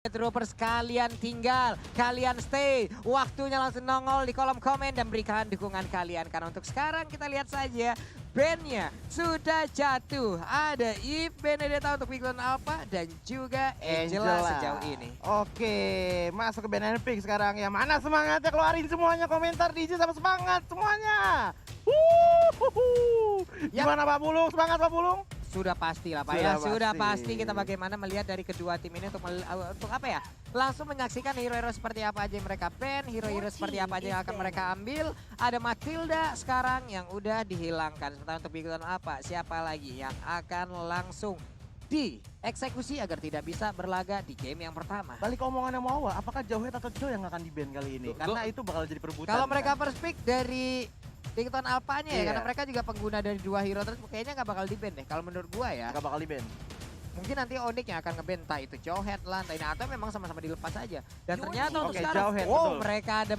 Troopers, kalian tinggal, kalian stay. Waktunya langsung nongol di kolom komen dan berikan dukungan kalian. Karena untuk sekarang kita lihat saja bandnya sudah jatuh. Ada Eve Benedetta untuk Wicklow Alpha dan juga Angela sejauh ini. Oke, masuk ke band Epic sekarang. Yang mana semangatnya? Keluarin semuanya komentar DJ sama semangat semuanya. Gimana Pak Bulung? Semangat Pak Bulung? Sudah pasti lah Pak ya, sudah pasti kita bagaimana melihat dari kedua tim ini untuk apa ya? Langsung menyaksikan hero-hero seperti apa aja yang mereka ban, hero-hero seperti apa aja yang akan mereka ambil. Ada Matilda sekarang yang udah dihilangkan. Sementara untuk Wicklow apa? Siapa lagi yang akan langsung dieksekusi agar tidak bisa berlaga di game yang pertama? Balik omongannya mau apakah Jauhead atau Joe yang akan di-ban kali ini? Karena itu bakal jadi perebutan. Kalau mereka first pick dari Wicklow Alpha-nya ya, Iya. karena mereka juga pengguna dari dua hero terus kayaknya nggak bakal di-ban deh. Kalau menurut gua ya. Nggak bakal di-ban. Mungkin nanti Onyx yang akan nge-ban, entah itu Jauhead lah, entah ini atau memang sama-sama dilepas aja. Dan ternyata untuk Oke, sekarang, Jauhead, wow betul. mereka ada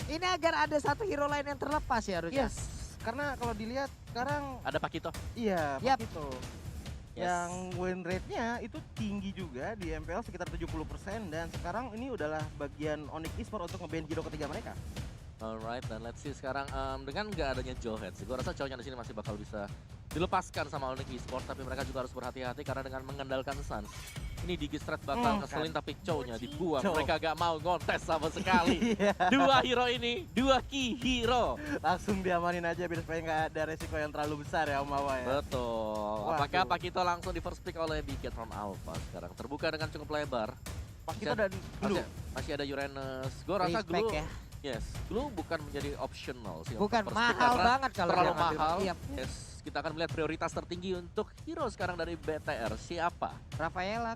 ini agar ada satu hero lain yang terlepas ya harusnya. Yes, karena kalau dilihat sekarang Ada Pakito. iya Yap. Pakito. Yes. Yang win rate-nya itu tinggi juga di MPL sekitar 70% dan sekarang ini adalah bagian Onyx Esports untuk nge-ban hero ketiga mereka. Alright, dan let's see sekarang dengan nggak adanya Jauhead sih, gue rasa cowoknya di sini masih bakal bisa dilepaskan sama Onyx Esports, tapi mereka juga harus berhati-hati karena dengan mengandalkan Suns. Ini Digistrat bakal ngeselin tapi cowoknya dibuang, Chow. mereka gak mau ngontes sama sekali. Dua hero ini, dua key hero. Langsung diamanin aja biar supaya nggak ada resiko yang terlalu besar ya Om Mawa ya. Betul, apakah Pakito langsung di first pick oleh Big Cat from Alpha sekarang? Terbuka dengan cukup lebar. Pakito dan Glue. Masih ada Uranus, gue rasa Respect Glue, ya. yes, Glue bukan menjadi optional sih. Bukan untuk first pick mahal karena banget kalau terlalu dia ngambil. mahal. Iya. Yes, kita akan melihat prioritas tertinggi untuk hero sekarang dari BTR. Siapa? Rafaela.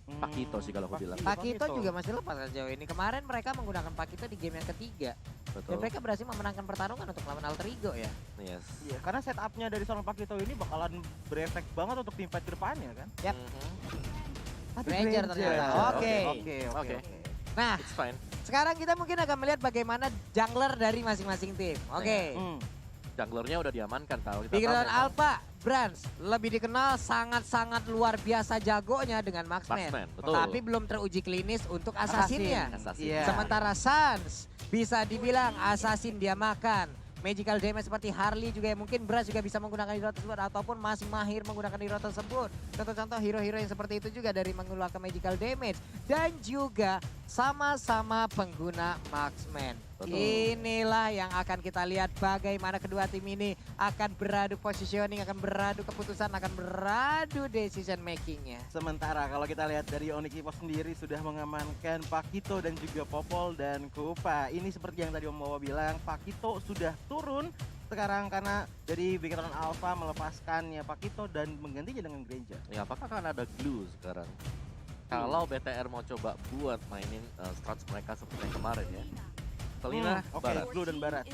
Pakito sih kalau aku bilang. Pakito juga masih lepas kan sejauh ini. Kemarin mereka menggunakan Pakito di game yang ketiga. Dan Betul. mereka berhasil memenangkan pertarungan untuk melawan Alter Ego ya. Yes. Iya, karena setupnya dari seorang Pakito ini bakalan berefek banget untuk tim fight ke depannya kan. Yap. Mhm. Tapi Granger ternyata. Oke. Oke. Nah, It's fine. sekarang kita mungkin akan melihat bagaimana jungler dari masing-masing tim. Oke. Junglernya udah diamankan kalau kita Wicklow tahu memang Alpha, Brands lebih dikenal sangat-sangat luar biasa jagonya dengan Marksman. Marksman, betul. Tapi belum teruji klinis untuk assassinnya. Assassin. Iya. Sementara Sans bisa dibilang assassin dia makan. Magical damage seperti Harley juga yang mungkin Brands juga bisa menggunakan hero tersebut ataupun masih mahir menggunakan hero tersebut. Contoh-contoh hero-hero yang seperti itu juga dari mengeluarkan magical damage dan juga sama-sama pengguna Marksman. Betul. Inilah yang akan kita lihat bagaimana kedua tim ini akan beradu positioning, akan beradu keputusan, akan beradu decision makingnya. Sementara kalau kita lihat dari Onyx Esports sendiri sudah mengamankan Pakito dan juga Popol dan Kupa. Ini seperti yang tadi Om Wawa bilang, Pakito sudah turun sekarang karena dari Big Cat Alpha melepaskannya Pakito dan menggantinya dengan Granger. Ya, apakah akan ada Glue sekarang? Kalau BTR mau coba buat mainin strats mereka seperti yang kemarin ya. Selina, Oke, Barat. Blue dan Barat.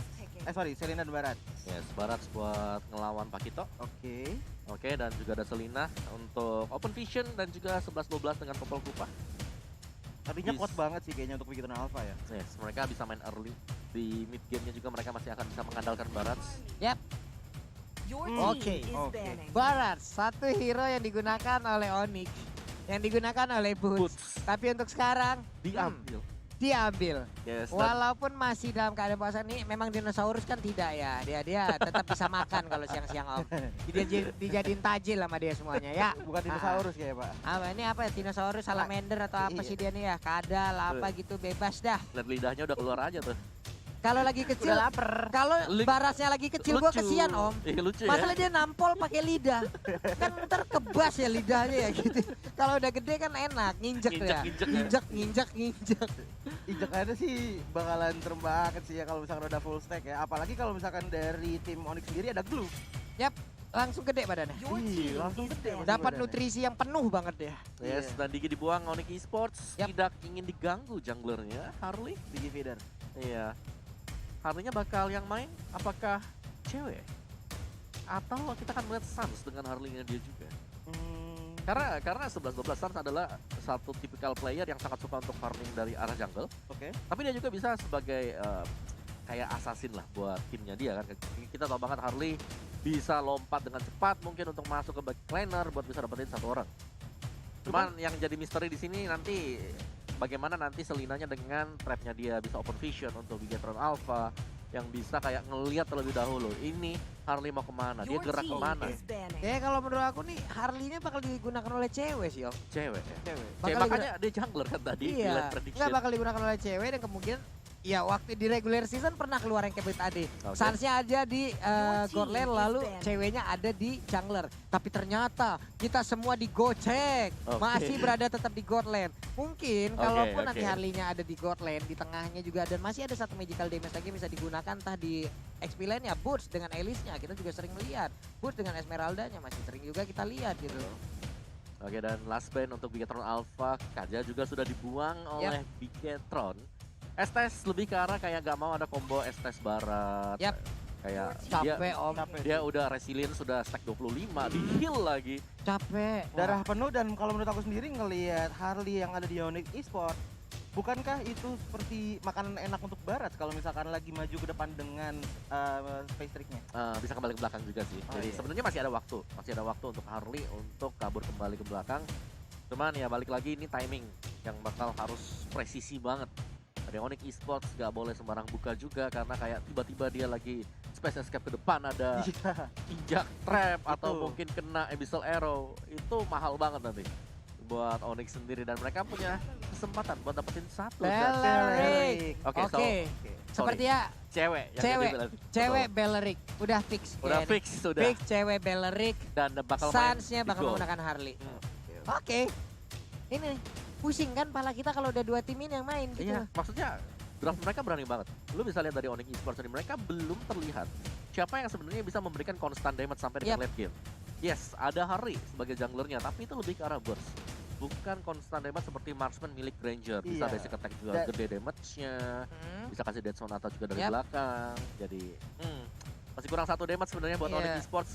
Sorry, Selina dan Barat. Yes, Barat buat ngelawan Pakito. Oke. Oke, dan juga ada Selina untuk Open Vision dan juga 11-12 dengan Popol Kupa. Tadinya Yes. kuat banget sih kayaknya untuk Big Cat Alpha ya. Yes, mereka bisa main early. Di mid game-nya juga mereka masih akan bisa mengandalkan Barat. Yap, Oke. Oke. Barat satu hero yang digunakan oleh Onyx, yang digunakan oleh Boots. Tapi untuk sekarang Diambil. diambil. Yes, dan Walaupun masih dalam keadaan puasa ini, memang dinosaurus kan tidak ya. Dia tetap bisa makan kalau siang-siang Om. Dijadiin tajil sama dia semuanya ya. Bukan dinosaurus kayak Pak. Apa ini apa ya? Dinosaurus, salamander atau apa Iya. sih dia nih ya? Kadal apa gitu bebas dah. lihat lidahnya udah keluar aja tuh. Kalau lagi kecil, Udah lapar. kalau Li- barasnya lagi kecil gua Lucu. kesian Om. Iya, lucu Masalah ya. dia nampol pakai lidah. Kan ntar kebas ya lidahnya ya gitu. Kalau udah gede kan enak, nginjek ya. Nginjek ya. Nginjek. Injekannya sih bakalan serem banget sih ya kalau misalkan udah full stack ya. Apalagi kalau misalkan dari tim Onyx sendiri ada Glue. Yap, langsung gede badannya. Iya, langsung gede. Dapat nutrisi yang penuh banget ya. Yes, Iya. dan Digi dibuang Onyx Esports. Yap. Tidak ingin diganggu junglernya, Harley. Digi feeder. Iya. Harley-nya bakal yang main, apakah cewek? Atau kita akan melihat Sans dengan Harley-nya dia juga? Karena 11-12 Sans adalah satu tipikal player yang sangat suka untuk farming dari arah jungle. Oke. Tapi dia juga bisa sebagai kayak assassin lah buat timnya dia kan. Kita tahu banget Harley bisa lompat dengan cepat mungkin untuk masuk ke back laner buat bisa dapetin satu orang. Cuman yang jadi misteri di sini nanti bagaimana nanti Selinanya dengan trapnya dia bisa open vision untuk Bigetron Alpha yang bisa kayak ngelihat terlebih dahulu ini Harley mau kemana, dia Your gerak team kemana. is banning. Kayaknya kalau menurut aku nih Harley-nya bakal digunakan oleh cewek sih Om. Cewek ya. Cewek. Bakal Makanya dia jungler kan tadi di Iya, lane prediction. nggak bakal digunakan oleh cewek dan kemungkinan ya waktu di regular season pernah keluar yang kayak tadi. Oke. Sansnya aja di god lane team is lalu banned. ceweknya ada di jungler. Tapi ternyata kita semua digocek. Oke. Masih berada tetap di god lane. Mungkin Oke, kalaupun oke. nanti Harley-nya ada di god lane, di tengahnya juga dan masih ada satu magical damage lagi yang bisa digunakan entah di XP lane ya Boots dengan Alice-nya kita juga sering melihat. Boots dengan Esmeralda-nya masih sering juga kita lihat gitu. Oke, dan last ban untuk Bigetron Alpha, Kaja juga sudah dibuang oleh Bigetron. Estes lebih ke arah kayak gak mau ada combo Estes barat. Yap. Kayak Capek Om, dia udah resilient, sudah stack 25, di heal lagi. capek. Darah penuh dan kalau menurut aku sendiri ngelihat Harley yang ada di Onyx Esport, bukankah itu seperti makanan enak untuk Barat kalau misalkan lagi maju ke depan dengan space tricknya? Bisa kembali ke belakang juga sih. Oh, Jadi iya. sebenarnya masih ada waktu untuk Harley untuk kabur kembali ke belakang. Cuman ya balik lagi ini timing yang bakal harus presisi banget. Ada Onyx Esports gak boleh sembarang buka juga karena kayak tiba-tiba dia lagi space escape ke depan ada Iya. injak trap atau Itu. mungkin kena abyssal arrow. Itu mahal banget nanti buat Onyx sendiri dan mereka punya kesempatan buat dapetin satu set. Beleric. Oke, Oke. so, sorry. Seperti ya Cewek yang Cewek. jadi villain. cewek Betul. Beleric udah fix. Udah kayaknya. fix sudah Fix cewek Beleric. dan bakal main Sansnya di bakal gold. menggunakan Harley. Hmm. Oke. Ini pusing kan pala kita kalau udah dua tim ini yang main gitu. Iya, maksudnya draft mereka berani banget. Lu bisa lihat dari Onyx Esports ini, mereka belum terlihat siapa yang sebenarnya bisa memberikan konstan damage sampai dengan late game. Yes, ada Harry sebagai junglernya, tapi itu lebih ke arah burst. Bukan konstan damage seperti marksman milik Granger. Bisa Iya. basic attack juga Da- gede damage-nya. Hmm. Bisa kasih dead sonata juga dari Yap. belakang. Jadi, masih kurang satu damage sebenarnya buat Iya. Onyx Esports.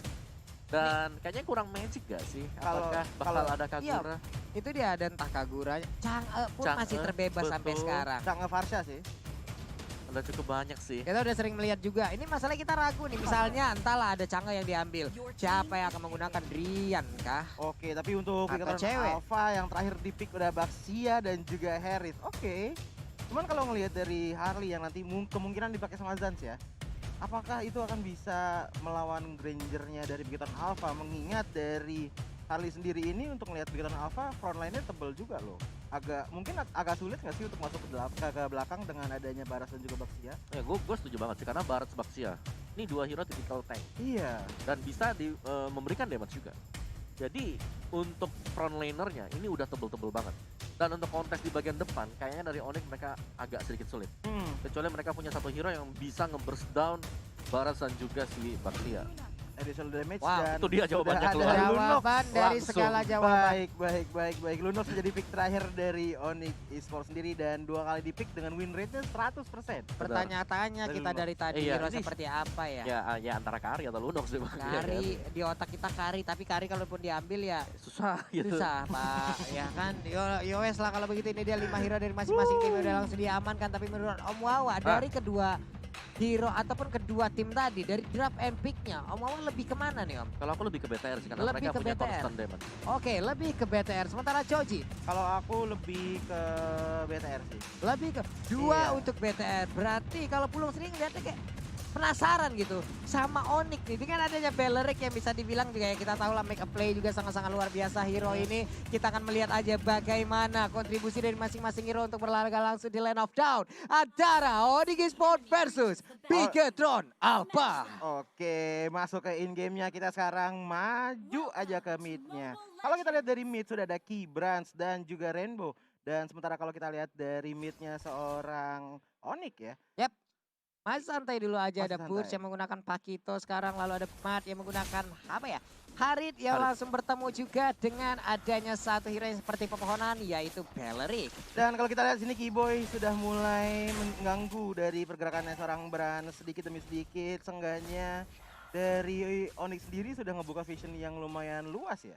Dan kayaknya kurang magic gak sih? Kalau- Apakah bakal kalau- ada Kagura? Itu dia ada entah Kagura, Chang'e pun Chang'e, masih terbebas sampai betul. sekarang. Sangat Farsha sih. Udah cukup banyak sih. Kita udah sering melihat juga. Ini masalah kita ragu nih. Misalnya entahlah ada Chang'e yang diambil. Siapa yang akan menggunakan Rian kah? Oke, tapi untuk Atau Bigetron cewek. Alpha yang terakhir di pick udah Baxia dan juga Harris. Oke. Cuman kalau ngelihat dari Harley yang nanti kemungkinan dipakai sama Zans ya. Apakah itu akan bisa melawan Grangernya dari Bigetron Alpha mengingat dari Harley sendiri ini untuk melihat Bigetron Alpha frontline-nya tebel juga loh. Mungkin agak sulit nggak sih untuk masuk ke belakang dengan adanya Baras dan juga Baxia? Ya, gue setuju banget sih karena Barat Baxia ini dua hero typical tank Iya. dan bisa memberikan damage juga. Jadi untuk frontlanernya ini udah tebel-tebel banget. Dan untuk kontes di bagian depan kayaknya dari Onyx mereka agak sedikit sulit. Kecuali mereka punya satu hero yang bisa nge-burst down Barat dan juga si Baxia. Additional damage Wow, dan itu dia jawabannya sudah keluar. ada Lunox. Jawaban dari langsung. segala jawaban. Baik. Lunox menjadi pick terakhir dari Onyx Esports sendiri dan 2 kali di pick dengan win rate-nya 100%. Pertanyaannya Dari kita Lunox. dari tadi Iya, hero ini- seperti apa ya? Ya antara Kari atau Lunox sih Bang. Iya kan? Kari di otak kita Kari, tapi Kari kalaupun diambil ya Susah gitu. susah Pak, ya kan? Yo wes lah kalau begitu ini dia 5 hero dari masing-masing tim udah langsung diamankan. Tapi menurut Om Wawa dari kedua hero ataupun kedua tim tadi dari draft and pick-nya, Om Wawa lebih kemana nih Om? Kalau aku lebih ke BTR sih karena Lebih mereka ke punya BTR. constant damage. Oke, lebih ke BTR. Sementara Joji Kalau aku lebih ke BTR sih. lebih ke dua Iya. untuk BTR. Berarti kalau Pulung sering lihatnya kayak penasaran gitu sama Onyx nih dengan adanya Beleric yang bisa dibilang juga ya kita tahu lah make a play juga sangat-sangat luar biasa hero ini. Kita akan melihat aja bagaimana kontribusi dari masing-masing hero untuk berlaga langsung di Land of Down antara Onyx Sport versus Bigetron Alpha. Oke, masuk ke in game-nya kita sekarang maju aja ke mid-nya. Kalau kita lihat dari mid sudah ada Key, Brands dan juga Rainbow. Dan sementara kalau kita lihat dari mid-nya seorang Onyx ya. Mas santai dulu aja, Masih ada Burst santai. yang menggunakan Pakito sekarang, lalu ada Mat yang menggunakan apa ya? Harit yang Harit. langsung bertemu juga dengan adanya satu hero yang seperti pepohonan yaitu Beleric. Dan kalau kita lihat sini Keyboy sudah mulai mengganggu dari pergerakannya seorang Brand sedikit demi sedikit. Seenggaknya dari Onyx sendiri sudah ngebuka vision yang lumayan luas ya.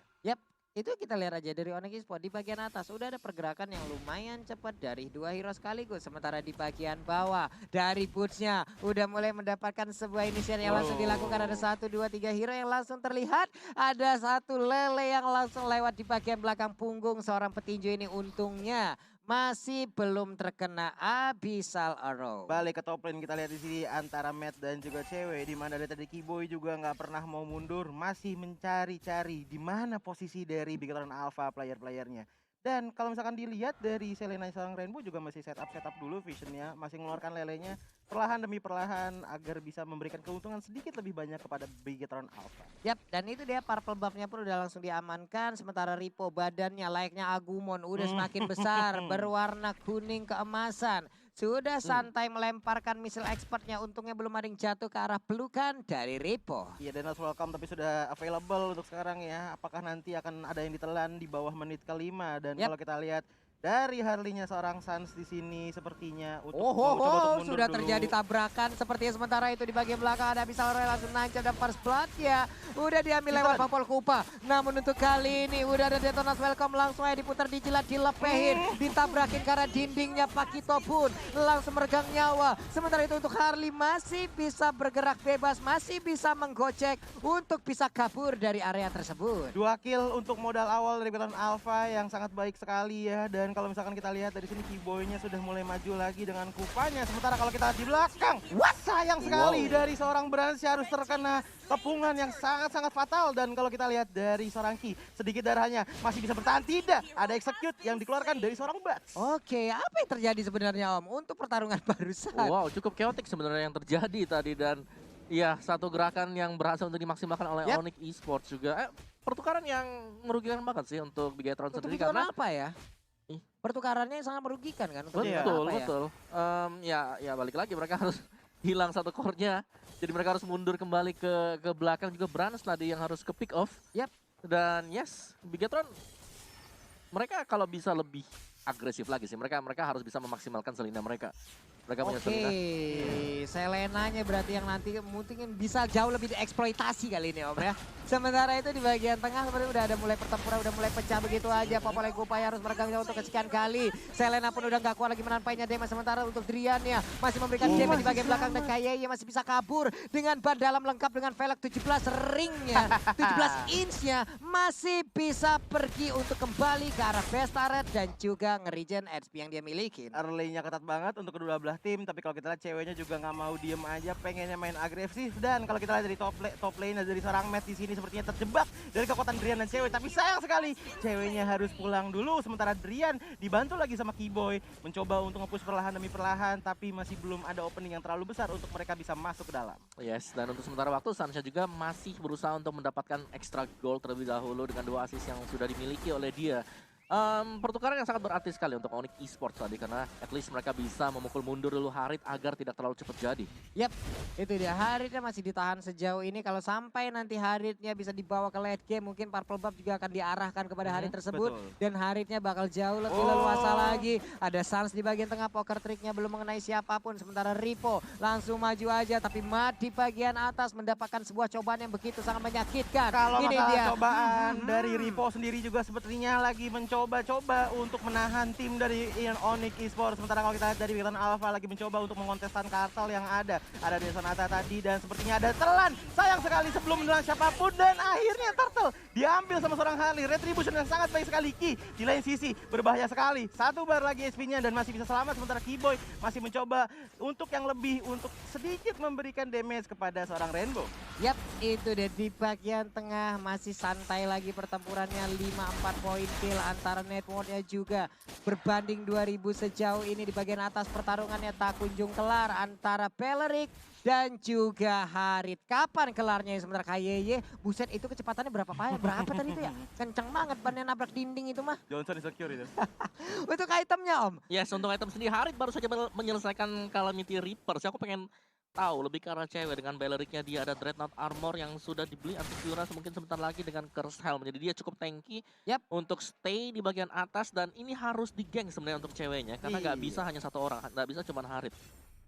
Itu kita lihat aja dari Onyx Esports di bagian atas udah ada pergerakan yang lumayan cepat dari 2 hero sekaligus. Sementara di bagian bawah dari Boots-nya udah mulai mendapatkan sebuah inisiatif yang langsung dilakukan. Ada 1, 2, 3 hero yang langsung terlihat. Ada satu lele yang langsung lewat di bagian belakang punggung seorang petinju ini, untungnya masih belum terkena Abyssal Arrow. Balik ke top lane kita lihat di sini antara Matt dan juga cewek, di mana dari tadi Kiboy juga nggak pernah mau mundur, masih mencari-cari di mana posisi dari Bigetron Alpha player-playernya. Dan kalau misalkan dilihat dari Selena seorang Rainbow juga masih setup dulu visionnya, masih mengeluarkan lelenya perlahan demi perlahan agar bisa memberikan keuntungan sedikit lebih banyak kepada Bigetron Alpha. Yap, dan itu dia purple buff-nya pun udah langsung diamankan. Sementara Ripo badannya layaknya Agumon udah semakin besar, berwarna kuning keemasan. Sudah santai melemparkan misil expertnya, untungnya belum ada yang jatuh ke arah pelukan dari Ripo. Iya, Denas welcome tapi sudah available untuk sekarang ya. Apakah nanti akan ada yang ditelan di bawah menit ke-5 dan kalau kita lihat dari Harley-nya seorang Sans di sini sepertinya untuk mencoba untuk mundur sudah dulu. terjadi tabrakan sepertinya. Sementara itu di bagian belakang ada Abyssal Arrow langsung nancap dan first blood ya. Udah diambil lewat Popol Kupa. Namun untuk kali ini udah ada Detonas welcome, langsung aja diputar, dijilat, dilepehin, ditabrakin karena dindingnya Pakito pun langsung meregang nyawa. Sementara itu untuk Harley masih bisa bergerak bebas, masih bisa menggocek untuk bisa kabur dari area tersebut. 2 kill untuk modal awal dari Bigetron Alpha yang sangat baik sekali ya. Dan kalau misalkan kita lihat dari sini Kiboy-nya sudah mulai maju lagi dengan kupanya. Sementara kalau kita di belakang, sayang sekali dari seorang Branch harus terkena kepungan yang sangat-sangat fatal. Dan kalau kita lihat dari seorang Ki, sedikit darahnya masih bisa bertahan. Tidak, ada execute yang dikeluarkan dari seorang Bats. Oke, apa yang terjadi sebenarnya Om untuk pertarungan barusan? Wow, cukup chaotic sebenarnya yang terjadi tadi, dan iya, satu gerakan yang berhasil untuk dimaksimalkan oleh Onyx Esports juga. Pertukaran yang merugikan banget sih untuk Bigetron sendiri karena apa ya? Pertukarannya sangat merugikan kan? Untuk betul. Ya balik lagi mereka harus hilang satu core-nya. Jadi mereka harus mundur kembali ke belakang, juga Branch tadi yang harus ke pick off. Dan yes, Bigetron mereka kalau bisa lebih agresif lagi sih. Mereka harus bisa memaksimalkan Selena mereka. Mereka punya Selena. Selenanya berarti yang nanti mungkin bisa jauh lebih dieksploitasi kali ini Om ya. Sementara itu di bagian tengah sebenarnya udah ada mulai pertempuran, udah mulai pecah begitu aja. Popol Kupa harus meregang jauh untuk kesekian kali. Selena pun udah gak kuat lagi menampainya Dema. Sementara untuk Driannya masih memberikan damage di bagian belakang dan Kaye masih bisa kabur dengan ban dalam lengkap dengan velg 17 ringnya, 17 inch-nya masih bisa pergi untuk kembali ke arah best turret dan juga nge-regen HP yang dia miliki. Early-nya ketat banget untuk kedua belah tim, tapi kalau kita lihat ceweknya juga nggak mau diem aja, pengennya main agresif. Dan kalau kita lihat dari top lane dari seorang Matt di sini sepertinya terjebak dari kekuatan Drian dan cewek, tapi sayang sekali ceweknya harus pulang dulu. Sementara Drian dibantu lagi sama Kiboy mencoba untuk nge-push perlahan demi perlahan, tapi masih belum ada opening yang terlalu besar untuk mereka bisa masuk ke dalam. Yes, dan untuk sementara waktu Sansha juga masih berusaha untuk mendapatkan extra gold terlebih dahulu dengan 2 assist yang sudah dimiliki oleh dia. Pertukaran yang sangat berarti sekali untuk Onyx Esports tadi, karena at least mereka bisa memukul mundur dulu Harit agar tidak terlalu cepat jadi. Yap, itu dia. Haritnya masih ditahan sejauh ini. Kalau sampai nanti Haritnya bisa dibawa ke late game, mungkin Purple Buff juga akan diarahkan kepada Harit tersebut. Dan Haritnya bakal jauh lebih leluasa lagi. Ada Sans di bagian tengah, poker triknya belum mengenai siapapun. Sementara Ripo langsung maju aja, tapi Mat di bagian atas mendapatkan sebuah cobaan yang begitu sangat menyakitkan. Kalau ini masalah dia cobaan dari Ripo sendiri juga sepertinya lagi mencoba untuk menahan tim dari Onyx Esports. Sementara kalau kita lihat dari Bigetron Alpha lagi mencoba untuk mengontestan kartel yang ada. Ada Desonata tadi dan sepertinya ada telan. Sayang sekali sebelum menelan siapapun dan akhirnya Turtle diambil sama seorang Harley. Retribution yang sangat baik sekali. Ki di lain sisi berbahaya sekali. 1 bar lagi SP-nya dan masih bisa selamat. Sementara Kiboy masih mencoba untuk yang lebih, untuk sedikit memberikan damage kepada seorang Rainbow. Yap, itu deh di bagian tengah masih santai lagi pertempurannya. 5-4 poin kill antara networknya juga berbanding 2000 sejauh ini. Di bagian atas pertarungannya tak kunjung kelar antara Beleric dan juga Harit. Kapan kelarnya? Sementara Kayeye, buset itu kecepatannya berapa tadi itu ya? Kenceng banget bannya nabrak dinding itu mah. Johnson insecure itu. Untuk itemnya Om. Yes, untuk item sendiri Harit baru saja menyelesaikan Calamity Reaper. Aku pengen tahu lebih ke arah cewek. Dengan Belericnya dia ada Dreadnought Armor yang sudah dibeli Antivirus mungkin sebentar lagi dengan Curse Helm. Jadi dia cukup tanky untuk stay di bagian atas, dan ini harus di geng sebenarnya untuk ceweknya karena nggak bisa hanya satu orang, nggak bisa cuma Harit.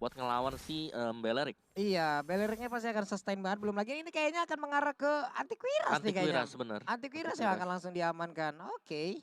buat ngelawan si Belerik. Iya, Beleriknya pasti akan sustain banget. Belum lagi ini kayaknya akan mengarah ke Antiquiras nih kayaknya. Antiquiras bener. Antiquiras yang akan langsung diamankan. Oke.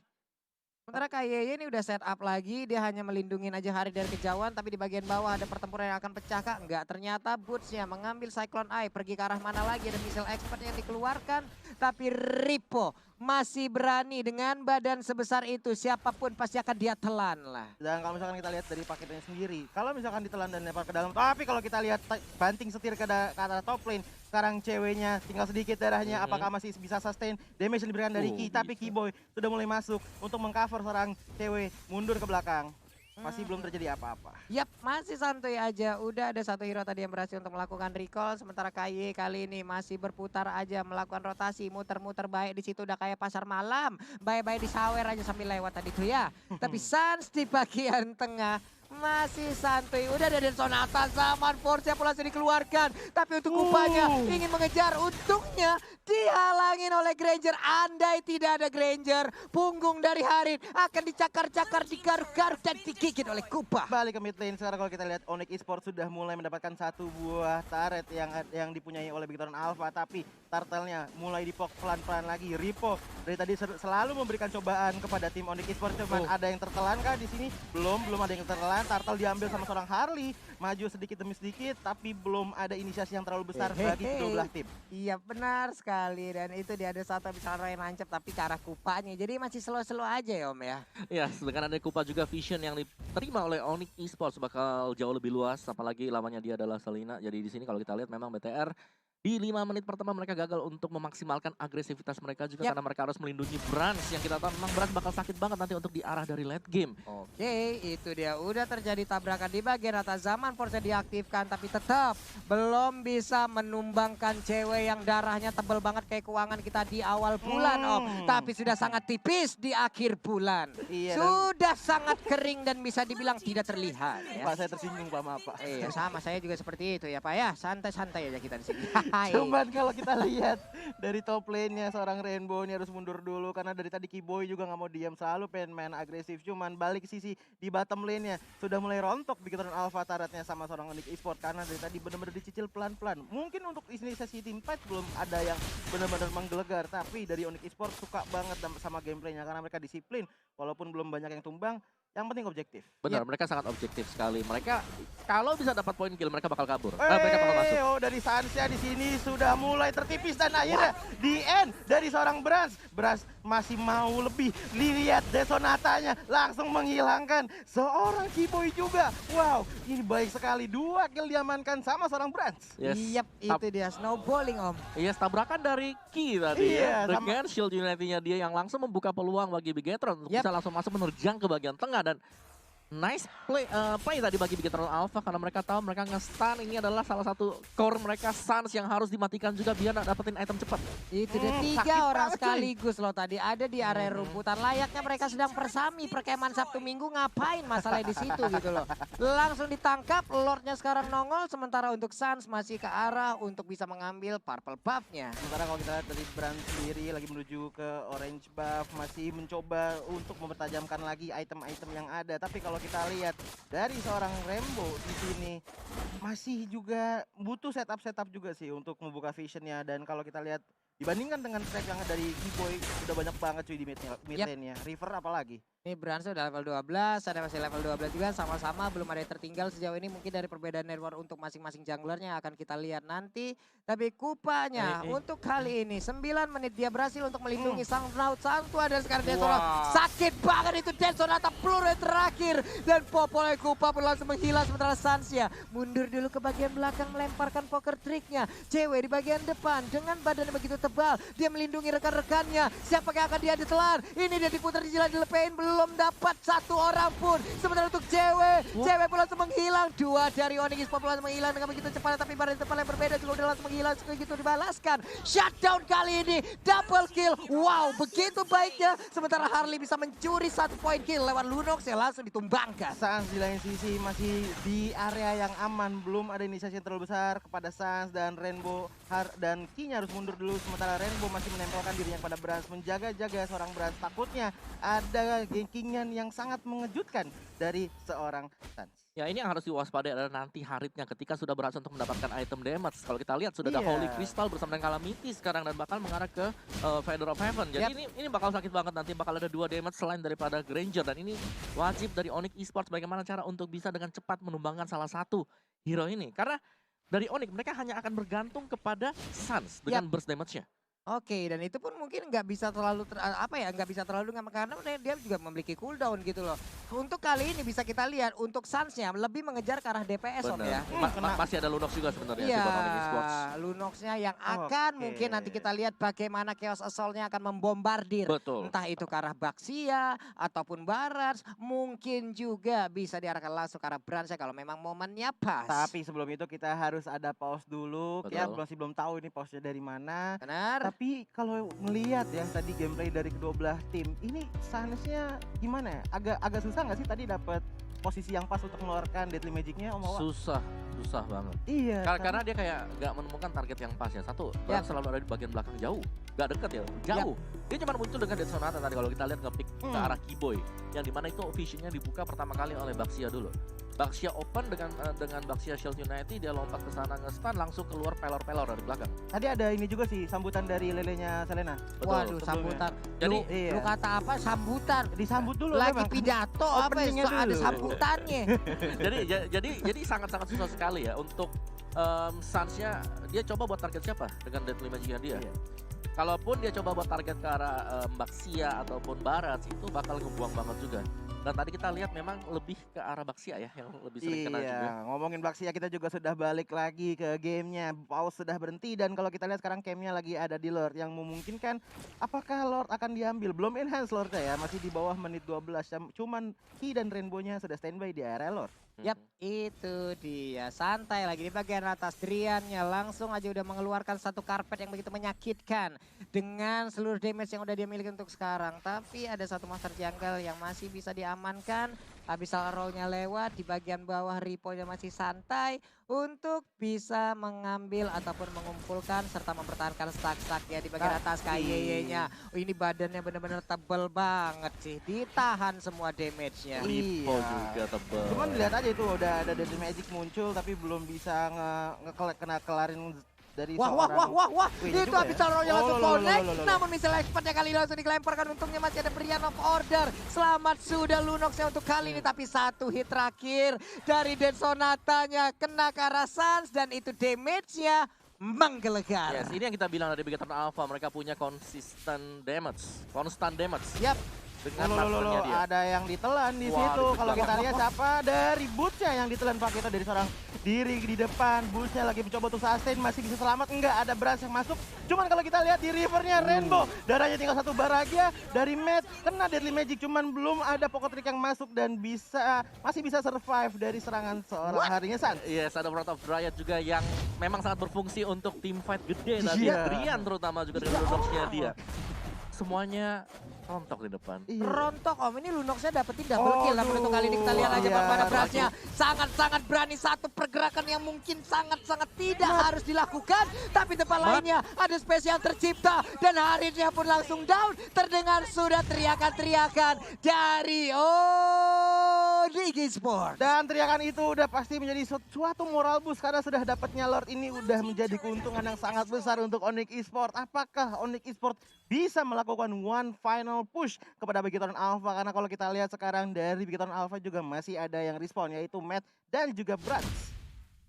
Sementara KYY ini udah set up lagi, dia hanya melindungi aja Hari dari kejauhan, tapi di bagian bawah ada pertempuran yang akan pecah kah? Enggak, ternyata Boots-nya mengambil Cyclone Eye, pergi ke arah mana lagi, ada missile expert yang dikeluarkan, tapi Ripo masih berani dengan badan sebesar itu, siapapun pasti akan dia telan lah. Dan kalau misalkan kita lihat dari paketnya sendiri, kalau misalkan ditelan dan lempar ke dalam, tapi kalau kita lihat banting setir ke arah top lane, sekarang ceweknya tinggal sedikit darahnya, apakah masih bisa sustain damage yang diberikan dari Ki, tapi Keyboy sudah mulai masuk untuk mengcover seorang cewek mundur ke belakang. Masih belum terjadi apa-apa. Yap, masih santuy aja. Udah ada satu hero tadi yang berhasil untuk melakukan recall. Sementara KY kali ini masih berputar aja melakukan rotasi. Muter-muter baik di situ udah kayak pasar malam. Baik-baik di sawer aja sambil lewat tadi tuh ya. Tapi Sans di bagian tengah masih santuy. Udah ada Sonata Zaman Force pula langsung dikeluarkan. Tapi untuk Kupanya ingin mengejar. Untungnya dihalangin oleh Granger. Andai tidak ada Granger, punggung dari Harin akan dicakar-cakar, digaruk-garuk dan digigit oleh Kupa. Balik ke mid lane sekarang kalau kita lihat Onyx Esports sudah mulai mendapatkan satu buah turret yang dipunyai oleh Bigtoron Alpha, tapi turtle-nya mulai dipok pelan-pelan lagi. Ripo dari tadi selalu memberikan cobaan kepada tim Onyx Esports, cuman ada yang tertelan kah di sini? Belum ada yang tertelan. Turtle diambil sama seorang Harley, maju sedikit demi sedikit, tapi belum ada inisiasi yang terlalu besar bagi kedua belah tim. Iya benar sekali, dan itu dia ada satu bisa yang nancep tapi ke arah Kupanya, jadi masih slow-slow aja ya Om ya. Ya, sedangkan ada Kupa juga vision yang diterima oleh Onyx Esports bakal jauh lebih luas, apalagi lawannya dia adalah Selena. Jadi di sini kalau kita lihat memang BTR di 5 menit pertama mereka gagal untuk memaksimalkan agresivitas mereka juga karena mereka harus melindungi Brans yang kita tahu memang Brans bakal sakit banget nanti untuk diarah dari late game. Oke, itu dia udah terjadi tabrakan di bagian atas. Zaman Force diaktifkan tapi tetap belum bisa menumbangkan cewek yang darahnya tebel banget kayak keuangan kita di awal bulan Om. Tapi sudah sangat tipis di akhir bulan. Iya, sudah sangat kering dan bisa dibilang tidak terlihat. Ya. Pak, saya tersinggung Pak, maaf Pak. Iya sama, saya juga seperti itu ya Pak ya. Santai-santai aja kita di sini. Cuman kalau kita lihat dari top lane-nya seorang Rainbow ini harus mundur dulu karena dari tadi Keyboy juga nggak mau diam, selalu pengen main agresif. Cuman balik sisi di bottom lane-nya sudah mulai rontok Bigtoron Alpha turretnya sama seorang Onyx Esports karena dari tadi benar-benar dicicil pelan-pelan. Mungkin untuk inisiasi tim fight belum ada yang benar-benar menggelegar, tapi dari Onyx Esports suka banget sama gameplaynya karena mereka disiplin walaupun belum banyak yang tumbang. Yang penting objektif. Benar, mereka sangat objektif sekali. Mereka kalau bisa dapat poin kill mereka bakal kabur. Mereka bakal masuk. Oh, dari Sansya di sini sudah mulai tertipis dan akhirnya di end dari seorang Brans. Brans masih mau lebih. Lihat Desonatanya langsung menghilangkan seorang Keyboy juga. Wow, ini baik sekali. 2 kill diamankan sama seorang Brans. Yes. Yap, itu dia snowballing Om. Iya, tabrakan dari Ki tadi Iya, ya. Dengan shield unity-nya dia yang langsung membuka peluang bagi Bigetron untuk bisa langsung masuk menerjang ke bagian tengah. Dan nice play tadi bagi Bigtoron Alpha karena mereka tahu mereka nge-stun ini adalah salah satu core mereka Sans yang harus dimatikan juga biar dapetin item cepat. Itu dia 3 orang sekaligus loh tadi ada di area rumputan. Layaknya mereka sedang persami perkemahan Sabtu Minggu, ngapain masalah di situ gitu loh. Langsung ditangkap, Lordnya sekarang nongol sementara untuk Sans masih ke arah untuk bisa mengambil purple buff-nya. Sementara kalau kita lihat dari Brand sendiri lagi menuju ke orange buff, masih mencoba untuk mempertajamkan lagi item-item yang ada. Tapi kalau kita lihat dari seorang Rainbow di sini masih juga butuh setup juga sih untuk membuka visionnya. Dan kalau kita lihat dibandingkan dengan track yang dari Keyboy udah banyak banget cuy di mid lane-nya. River apalagi. Ini Brans udah level 12, ada masih level 12 juga, sama-sama belum ada yang tertinggal sejauh ini. Mungkin dari perbedaan network untuk masing-masing junglernya akan kita lihat nanti. Tapi Kupanya untuk kali ini 9 menit dia berhasil untuk melindungi sang Naut Santua dan sekarang Desonata. Sakit banget itu Desonata, peluru yang terakhir. Dan Popolnya Kupa pun langsung menghilang sementara Sansya mundur dulu ke bagian belakang melemparkan poker tricknya. Cewek di bagian depan dengan badannya begitu tebal, dia melindungi rekan-rekannya. Siapa yang akan dia ditelan? Ini dia diputar di jalan dilepain, belum dapat satu orang pun. Sementara untuk cewek pun langsung menghilang. 2 dari Onyx Esports langsung menghilang dengan begitu cepat, tapi badan depan yang berbeda juga udah langsung menghilang. Begitu dibalaskan. Shutdown kali ini, double kill. Wow, begitu baiknya. Sementara Harley bisa mencuri 1 poin kill lewat Lunox yang langsung ditumbangkan. Sans di lain sisi masih di area yang aman, belum ada inisiasi yang terlalu besar kepada Sans dan Rainbow dan Ki-nya harus mundur dulu. sementara Rainbow masih menempelkan dirinya pada Brans, menjaga-jaga seorang Brans. Takutnya ada gankingan yang sangat mengejutkan dari seorang Sans. Ya ini yang harus diwaspadai adalah nanti Haritnya ketika sudah berhasil untuk mendapatkan item damage. Kalau kita lihat sudah ada Iya. Holy Crystal bersama dengan Calamity sekarang dan bakal mengarah ke Feather of Heaven. Jadi ini bakal sakit banget nanti, bakal ada 2 damage selain daripada Granger. Dan ini wajib dari Onyx Esports bagaimana cara untuk bisa dengan cepat menumbangkan salah satu hero ini. Karena dari Onyx mereka hanya akan bergantung kepada Sans dengan burst damage-nya. Oke, dan itu pun mungkin nggak bisa terlalu nggak bisa terlalu karena dia juga memiliki cooldown gitu loh. Untuk kali ini bisa kita lihat untuk Sans-nya lebih mengejar ke arah DPS Om ya. Masih ada Lunox juga sebenarnya Iya, si Onyx Esports. Lunox-nya yang akan mungkin nanti kita lihat bagaimana Chaos Assault-nya akan membombardir. Betul. Entah itu ke arah Baxia ataupun Barats, mungkin juga bisa diarahkan langsung ke arah Brans kalau memang momennya pas. Tapi sebelum itu kita harus ada pause dulu. Betul. Ya masih belum tahu ini pause-nya dari mana. Benar. Tapi kalau melihat ya tadi gameplay dari kedua belah tim, ini Sans-nya gimana ya? Agak susah nggak sih tadi dapat posisi yang pas untuk mengeluarkan Deadly Magic-nya Om Wawa? Susah banget. Iya. Karena dia kayak nggak menemukan target yang pas ya. Satu, Brans selalu ada di bagian belakang jauh. Nggak deket ya, jauh. Dia cuma muncul dengan Dead Sonata tadi kalau kita lihat nge-pick ke arah Keyboy. Yang dimana itu visionnya dibuka pertama kali oleh Baxia dulu. Baxia open dengan Baxia Shield Unity, dia lompat ke sana nge-stun langsung keluar pelor-pelor dari belakang. Tadi ada ini juga sih sambutan dari lelenya Selena. Waduh, sebelumnya. sambutan. Jadi, Lu kata apa? Sambutan. Disambut dulu Lagi memang. pidato apa ya? Openingnya Ada dulu. sambutannya. jadi sangat-sangat susah sekali ya untuk Sans-nya. Dia coba buat target siapa dengan Deadly Magic-nya dia. Iya. Kalaupun dia coba buat target ke arah Baxia ataupun Barats itu bakal ngebuang banget juga. Dan tadi kita lihat memang lebih ke arah Baxia ya yang lebih sering kena juga. Iya, ngomongin Baxia kita juga sudah balik lagi ke gamenya. Pause sudah berhenti dan kalau kita lihat sekarang campnya lagi ada di Lord yang memungkinkan apakah Lord akan diambil. Belum enhance Lordnya ya, masih di bawah menit 12. Cuman Ki dan Rainbow-nya sudah standby di area Lord. Yap, itu dia. Santai lagi di bagian atas. Driannya langsung aja udah mengeluarkan satu karpet yang begitu menyakitkan. Dengan seluruh damage yang udah dia miliki untuk sekarang. Tapi ada satu monster junggle yang masih bisa diamankan. Abyssal Arrow-nya lewat, di bagian bawah Ripo-nya masih santai. Untuk bisa mengambil ataupun mengumpulkan serta mempertahankan stack-stack ya di bagian atas KYY-nya. Oh, ini badannya benar-benar tebel banget sih. Ditahan semua damage-nya. Ripo juga tebel. Cuman lihat aja itu udah ada Deadly Magic muncul tapi belum bisa kena kelarin dari Wah, Wih, itu juga ya. Abyssal Arrow-nya langsung Loh. connect. Namun misalnya expert-nya kali ini langsung dilemparkan. Untungnya masih ada Brian of Order. Selamat sudah Lunox-nya untuk kali ini. Tapi satu hit terakhir dari Dead Sonatanya kena ke arah Sans. Dan itu damage-nya menggelegar. Yes, ini yang kita bilang dari Bigetron Alpha, mereka punya constant damage. Yap. Dengan Loh, partnernya dia. ada yang ditelan di Wah, situ. di Kalau kita belakang. lihat siapa dari Boots-nya yang ditelan Pak kita dari seorang diri di depan. Boots-nya lagi mencoba untuk sustain, masih bisa selamat. Enggak, ada Brans yang masuk. Cuman kalau kita lihat di rivernya Rainbow, darahnya tinggal satu Baragia dari Matt kena Deadly Magic. Cuman belum ada Pocket Trick yang masuk dan masih bisa survive dari serangan seorang harinya Sans. Yes, ada Wrath of Dryad juga yang memang sangat berfungsi untuk team fight gede tadi. Iya. Brian terutama juga dengan Lunox-nya dia. Semuanya rontok di depan. Iya. Rontok Om, ini Lunox-nya dapetin double kill. Namun untuk kali ini kita lihat aja Iya. bagaimana Bransnya sangat-sangat berani. Satu pergerakan yang mungkin sangat-sangat tidak harus dilakukan. Tapi tempat lainnya ada spesial tercipta. Dan Haritnya pun langsung down. Terdengar sudah teriakan-teriakan dari Onyx Esports. Dan teriakan itu udah pasti menjadi suatu moral boost karena sudah dapatnya Lord ini udah menjadi keuntungan yang sangat besar untuk Onyx Esports. Apakah Onyx Esports bisa melakukan one final push kepada Bigetron Alpha? Karena kalau kita lihat sekarang dari Bigetron Alpha juga masih ada yang respawn yaitu Matt dan juga Brans.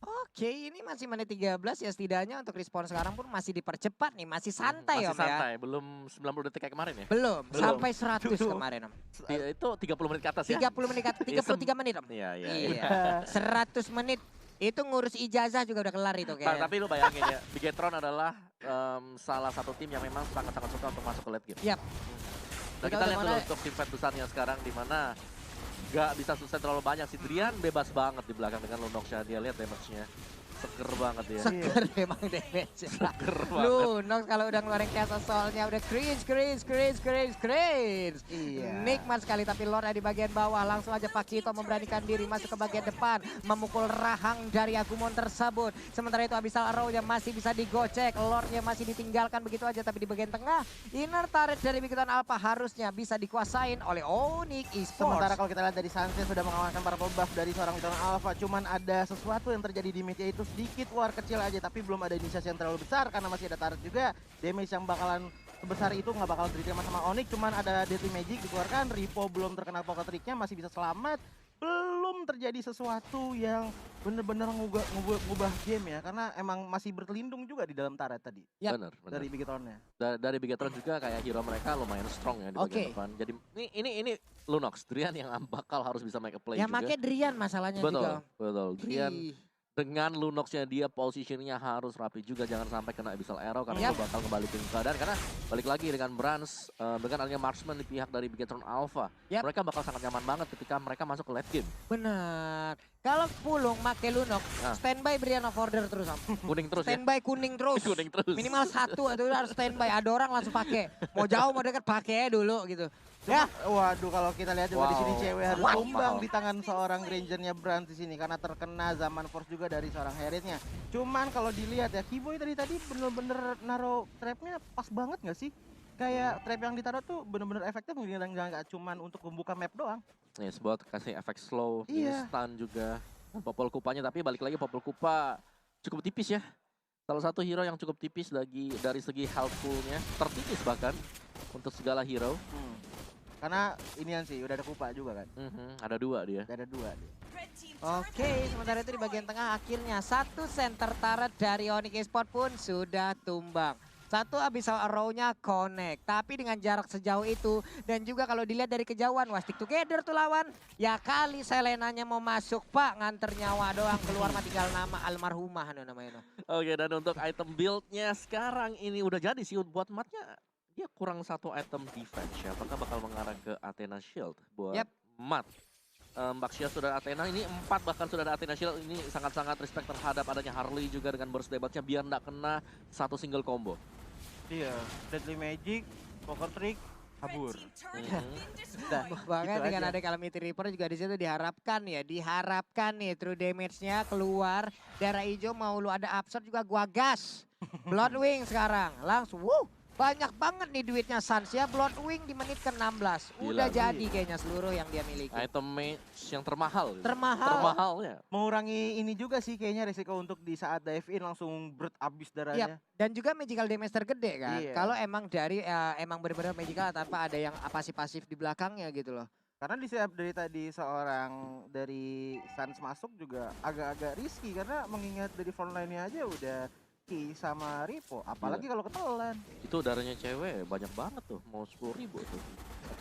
Oke, ini masih menit 13 ya, setidaknya untuk respon sekarang pun masih dipercepat nih, masih santai Masih Om ya. santai, belum 90 detik kayak kemarin ya. Belum, Belum. sampai 100 kemarin Om. Itu 30 menit ke atas ya. 30 menit, 33 menit Om. Iya. Iya, 100 menit. Itu ngurus ijazah juga udah kelar itu kayaknya. Tapi lu bayangin ya, Bigetron adalah salah satu tim yang memang sangat-sangat suka untuk masuk ke late game. Yap. Dan kita lihat dulu untuk tim fight besarnya sekarang di mana gak bisa sustain terlalu banyak. Si Drian bebas banget di belakang dengan Lunox-nya. Dia lihat damage-nya. Seger banget ya. Seger emang damage. Seger banget. Lunox kalau udah ngeluarin Chaos Assault-nya udah cringe. Iya. Nikmat sekali, tapi Lord ada di bagian bawah. Langsung aja Pakito memberanikan diri masuk ke bagian depan. Memukul rahang dari Agumon tersebut. Sementara itu Abyssal Arrow-nya masih bisa digocek. Lord-nya masih ditinggalkan begitu aja. Tapi di bagian tengah, inner turret dari Big Bang Alpha harusnya bisa dikuasain oleh Onyx Esports. Sementara kalau kita lihat dari Sunset sudah mengamankan para buff dari seorang Big Bang Alpha. Cuman ada sesuatu yang terjadi di mid, yaitu sedikit war kecil aja. Tapi belum ada inisiasi yang terlalu besar karena masih ada turret juga. Damage yang bakalan sebesar itu nggak bakal diterima sama Onyx. Cuman ada Deadly Magic dikeluarkan. Ripo belum terkena pocket trick-nya, masih bisa selamat. Belum terjadi sesuatu yang bener-bener ngubah game ya. Karena emang masih berlindung juga di dalam turret tadi. Yap. Bener. Dari Bigetron-nya. Dari Bigetron juga kayak hero mereka lumayan strong ya di bagian depan. Jadi ini Lunox, Drian yang bakal harus bisa make a play Ya juga. makanya Drian masalahnya juga. Betul. Drian Ih. dengan Lunox-nya dia positioningnya harus rapi juga, jangan sampai kena Abyssal Arrow karena Yap. itu bakal kembalikan keadaan. Karena balik lagi dengan Brans, dengan adanya Marksman di pihak dari Bigetron Alpha, Yap. mereka bakal sangat nyaman banget ketika mereka masuk ke late game. Benar. Kalau Pulung make Lunox, Nah. standby Brian of Order terus Am. Kuning terus ya. Standby kuning terus. Kuning terus. Minimal satu itu harus standby. Ada orang langsung pakai. Mau jauh mau dekat pakai dulu gitu. Ya, Waduh, kalau kita lihat juga di sini Wow. cewek harus Wow. tumbang di tangan seorang Rangernya Brand di sini karena terkena zaman force juga dari seorang Heritnya. Cuman kalau dilihat ya, Kiboy tadi bener-bener naro trapnya pas banget nggak sih? Kayak trap yang ditaruh tuh bener-bener efektif, nggak cuman untuk membuka map doang. Yes, buat kasih efek slow, Iya. stun juga. Dan Popol Kupanya, tapi balik lagi Popol Kupa cukup tipis ya. Salah satu hero yang cukup tipis lagi dari segi healthful-nya, tertipis bahkan untuk segala hero. Karena inian sih, udah ada Kupa juga kan. Ada dua dia. Udah ada dua dia. oke. Sementara itu di bagian tengah akhirnya satu center turret dari Onyx Esports pun sudah tumbang. Satu Abyssal Arrow-nya connect, tapi dengan jarak sejauh itu dan juga kalau dilihat dari kejauhan, wah stick together tuh lawan. Ya kali Selenanya mau masuk Pak, nganter nyawa doang, keluar mah tinggal nama almarhumah namanya. Oke, dan untuk item build-nya sekarang ini udah jadi sih buat matnya. Dia kurang satu item defense ya. Apakah bakal mengarah ke Athena Shield buat Yap. mat? Baxia sudah ada Athena, ini 4 bahkan sudah ada Athena Shield. Ini sangat-sangat respect terhadap adanya Harley juga dengan burst damage-nya biar nggak kena satu single combo. Iya, Deadly Magic, Poker Trick, kabur. Udah, Bahkan gitu dengan aja. ada Calamity Reaper juga di situ diharapkan nih true damage-nya keluar. Darah hijau mau lu ada absorb juga gua gas. Bloodwing sekarang langsung banyak banget nih duitnya Suns ya. Bloodwing di menit ke-16. Udah Gila, jadi kayaknya seluruh yang dia miliki. Item match yang termahal. Termahal. Termahalnya. Mengurangi ini juga sih kayaknya resiko untuk di saat dive in langsung berat abis darahnya. Dan juga magical damage tergede kan. Iya. Kalau emang dari emang benar-benar magical tanpa ada yang pasif-pasif di belakangnya gitu loh. Karena di saat dari tadi seorang dari Suns masuk juga agak-agak risky karena mengingat dari frontline-nya aja udah Ki sama Ripo, apalagi kalau ketelan. Itu darahnya cewek banyak banget tuh, mau 10.000 tuh.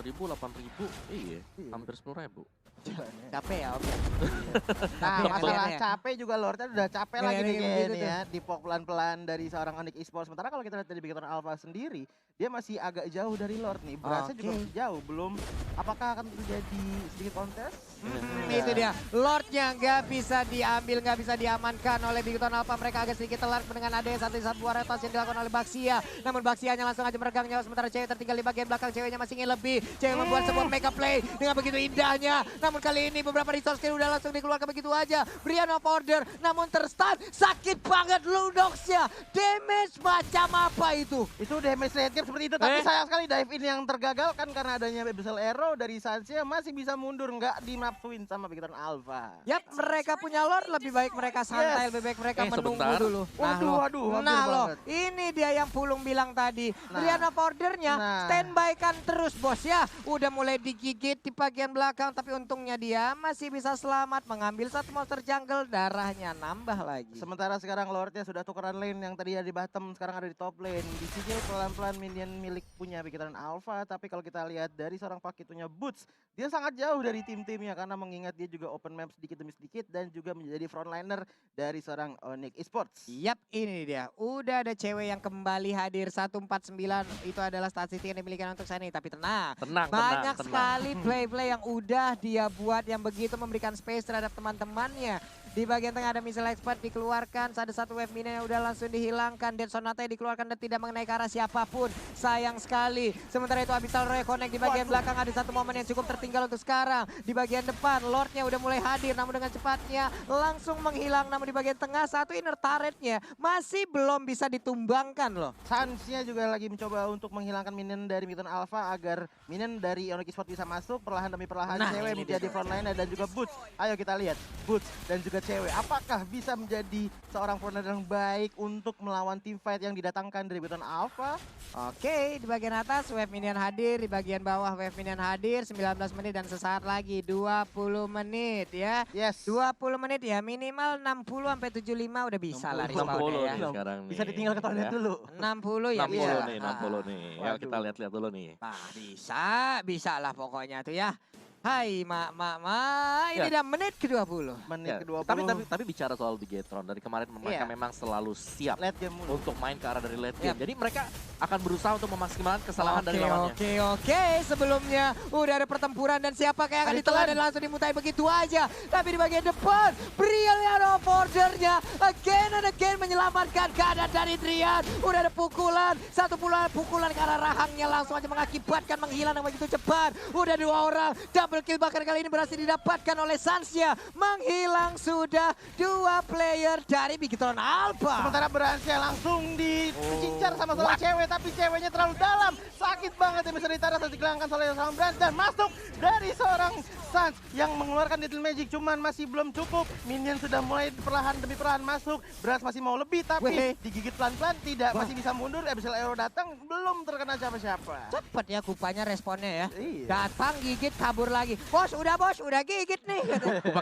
4.000, 8.000, iya, Iya. hampir 10.000. Jalannya. Capek ya, oke. Nah, Iya, masalah iya. capek juga Lordnya udah capek Iya, lagi iya, nih gitu kayaknya tuh. ya. Dipok pelan-pelan dari seorang Onyx Esports. Sementara kalau kita lihat dari Bigetron Alpha sendiri, dia masih agak jauh dari Lord nih. Berasnya juga Oke. masih jauh. Belum, apakah akan terjadi sedikit kontes? Itu dia, Lordnya nggak bisa diambil, nggak bisa diamankan oleh Bigetron Alpha. Mereka agak sedikit telat dengan ada satu buah rotasi yang dilakukan oleh Baxia. Namun Baxianya langsung aja meregang nyawa, sementara cewek tertinggal di bagian belakang. Ceweknya masih ingin lebih. Cewek membuat sebuah mega play dengan begitu indahnya. Namun kali ini beberapa resource skill udah langsung dikeluarkan begitu aja. Brian of Order, namun terstun. Sakit banget Lunox-nya. Damage macam apa itu? Itu damage late game seperti itu, tapi sayang sekali dive in yang tergagalkan karena adanya Abyssal Arrow dari Sansia masih bisa mundur, nggak dinapsuin sama Bigetron Alpha. Yap, mereka punya Lord, lebih baik mereka santai, lebih baik mereka menunggu sebentar. dulu. Waduh, hampir nah loh, banget. ini dia yang Pulung bilang tadi. Nah. Brian of Order-nya Nah. standby kan terus bos ya. Udah mulai digigit di bagian belakang, tapi untungnya dia masih bisa selamat mengambil satu monster jungle, darahnya nambah lagi. Sementara sekarang Lordnya sudah tukeran lane yang tadi ada di bottom, sekarang ada di top lane. Dicicil pelan-pelan minion milik punya Bigetron Alpha, tapi kalau kita lihat dari seorang Pakitonya Boots, dia sangat jauh dari tim-timnya karena mengingat dia juga open map sedikit demi sedikit dan juga menjadi frontliner dari seorang Onyx Esports. Yap, ini dia. Udah ada cewek yang kembali hadir 149. Itu adalah statistik yang dimiliki untuk saya nih. Tapi tenang, banyak sekali play-play yang udah dia buat yang begitu memberikan space terhadap teman-temannya. Di bagian tengah ada missile expert dikeluarkan, ada satu wave minion yang udah langsung dihilangkan. Dead Sonata dikeluarkan dan tidak mengenai ke arah siapapun. Sayang sekali. Sementara itu Abyssal Reconnect di bagian belakang ada satu momen yang cukup tertinggal untuk sekarang. Di bagian depan Lordnya udah mulai hadir namun dengan cepatnya langsung menghilang. Namun di bagian tengah satu inner turretnya masih belum bisa ditumbangkan loh. Suns-nya juga lagi mencoba untuk menghilangkan minion dari Mitten Alpha agar minion dari Onyx Esports bisa masuk perlahan demi perlahan. Nah, Cewek ini menjadi dia. frontliner dan juga Boots. Ayo kita lihat Boots dan juga Cewek apakah bisa menjadi seorang frontliner yang baik untuk melawan team fight yang didatangkan dari Mitten Alpha. Oke, di bagian atas wave minion hadir, di bagian bawah wave minion hadir, 19 menit dan sesaat lagi 20 menit ya. Yes. 20 menit ya, minimal 60 sampai 75 udah bisa lah 60 respawnnya ya. nih sekarang nih. Bisa ditinggal ke toilet Ya. dulu. 60 ya 60 bisa lah. nih, 60 nih. Ya Waduh. kita lihat-lihat dulu nih. Nah, bisa lah pokoknya tuh ya. Hai mak, ini Ya. udah menit ke-20. Menit Ya, ke-20. tapi bicara soal Bigetron dari kemarin mereka Iya. memang selalu siap Late game mulu. untuk main ke arah dari late Yap. game. Jadi mereka akan berusaha untuk memaksimalkan kesalahan dari lawannya. Oke. Sebelumnya udah ada pertempuran dan siapa yang akan Ada ditelan telan. dan langsung dimutai begitu aja. Tapi di bagian depan, Brilliant of Order-nya again and again menyelamatkan keadaan dari Drian. Udah ada pukulan, satu pukulan ke arah rahangnya langsung aja mengakibatkan menghilang yang begitu cepat. Udah 2 orang, double kill bahkan kali ini berhasil didapatkan oleh Suns-nya. Menghilang sudah 2 player dari Bigetron Alpha. Sementara Bransia langsung dicincar sama seorang cewek, tapi ceweknya terlalu dalam. Sakit banget yang bisa ditarik saat dihilangkan oleh seorang Brans dan masuk dari seorang Suns yang mengeluarkan Little Magic. Cuman masih belum cukup. Minion sudah mulai perlahan demi perlahan masuk. Brans masih mau lebih tapi Weh. digigit pelan-pelan tidak. Wah. Masih bisa mundur. Abyssal Arrow datang belum terkena siapa-siapa. Cepet ya kupanya responnya ya. Iya. Datang gigit kabur lagi. Bos, udah gigit nih.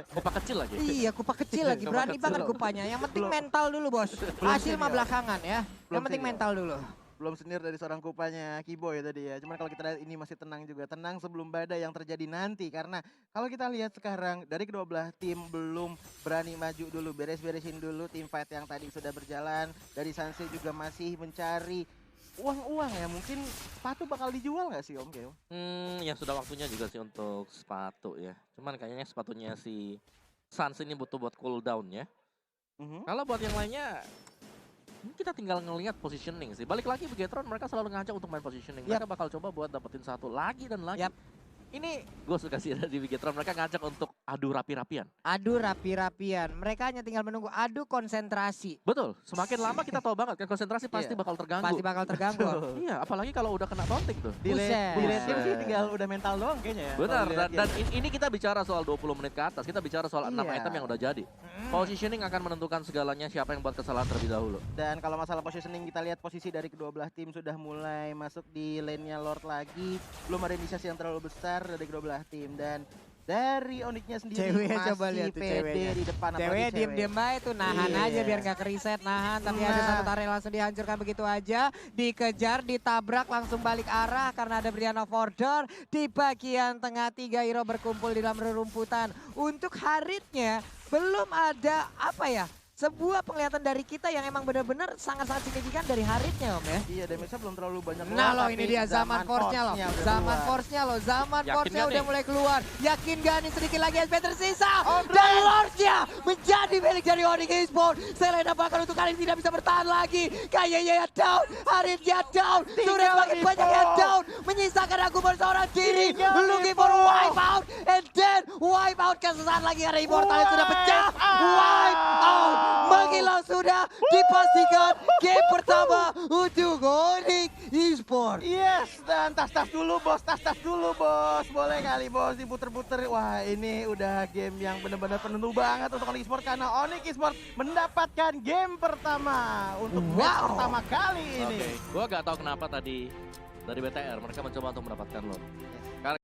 Kupak kecil lagi. Iya, kupa kecil lagi. Kupa Berani kecil. banget kupanya. Yang penting Belum. mental dulu, Bos. Hasil mah senior. belakangan ya. Belum Yang penting senior. mental dulu. Belum senior dari seorang kupanya Kiboy tadi ya. Cuman kalau kita lihat ini masih tenang juga. Tenang sebelum badai yang terjadi nanti. Karena kalau kita lihat sekarang dari kedua belah tim belum berani maju dulu. Beres-beresin dulu tim fight yang tadi sudah berjalan. Dari Sanse juga masih mencari uang-uang ya. Mungkin sepatu bakal dijual nggak sih Om Keo? Ya sudah waktunya juga sih untuk sepatu ya. Cuman kayaknya sepatunya si Suns ini butuh buat cooldown ya. Kalau buat yang lainnya, kita tinggal ngelihat positioning sih. Balik lagi Bigetron mereka selalu ngajak untuk main positioning. Mereka bakal coba buat dapetin satu lagi dan lagi. Yap. Ini gue suka sih dari Bigetron, mereka ngajak untuk adu rapi-rapian. Adu rapi-rapian. Mereka hanya tinggal menunggu adu konsentrasi. Betul, semakin lama kita tahu banget kan konsentrasi pasti Iya. bakal terganggu. Pasti bakal terganggu. Iya, apalagi kalau udah kena taunting tuh. Di Buset. late game sih tinggal udah mental doang kayaknya ya. Benar, Kalau dilihat dan game. ini kita bicara soal 20 menit ke atas, kita bicara soal 6 Iya. item yang udah jadi. Positioning akan menentukan segalanya siapa yang buat kesalahan terlebih dahulu. Dan kalau masalah positioning kita lihat posisi dari kedua belah tim sudah mulai masuk di lane-nya Lord lagi. Belum ada inisiasi yang terlalu besar dari kedua belah tim dan dari Onyx-nya sendiri Ceweknya masih coba lihat tuh pede ceweknya. di depan. apalagi Ceweknya cewek. diem-diem aja tuh, nahan Iya. aja biar nggak keriset, nahan. Tapi ada Nah. satu tarik langsung dihancurkan begitu aja. Dikejar, ditabrak, langsung balik arah karena ada Brilliant of Order. Di bagian tengah 3 hero berkumpul di dalam rerumputan. Untuk Haritnya belum ada apa ya, sebuah penglihatan dari kita yang emang benar-benar sangat-sangat signifikan dari Haritnya Om ya. Iya, damage-nya belum terlalu banyak. Nah keluar, loh tapi ini dia zaman force-nya loh. udah Zaman keluar. force-nya loh. Zaman Yakin force-nya gak udah nih? mulai keluar. Yakin gak nih sedikit lagi SP tersisa. Oh, Dan Lord-nya menjadi milik dari Onyx Esports. Selena bahkan untuk kali ini tidak bisa bertahan lagi. Kayaknya ya down. Haritnya down. Sudah semakin banyak yang down. Menyisakan aku seorang diri. Tinggal Looking for Lipo. wipe out. And then wipe out kesesaat lagi karena Immortal yang sudah pecah. Wipe out. Menghilang sudah dipastikan game pertama untuk Onyx Esports. Yes, dan tas-tas dulu bos, tas-tas dulu bos. Boleh kali bos diputer-puter. Wah ini udah game yang benar-benar penentu banget untuk Onyx Esports. Karena Onyx Esports mendapatkan game pertama untuk match Wow. pertama kali ini. Oke, gua gak tahu kenapa tadi dari BTR mereka mencoba untuk mendapatkan loot.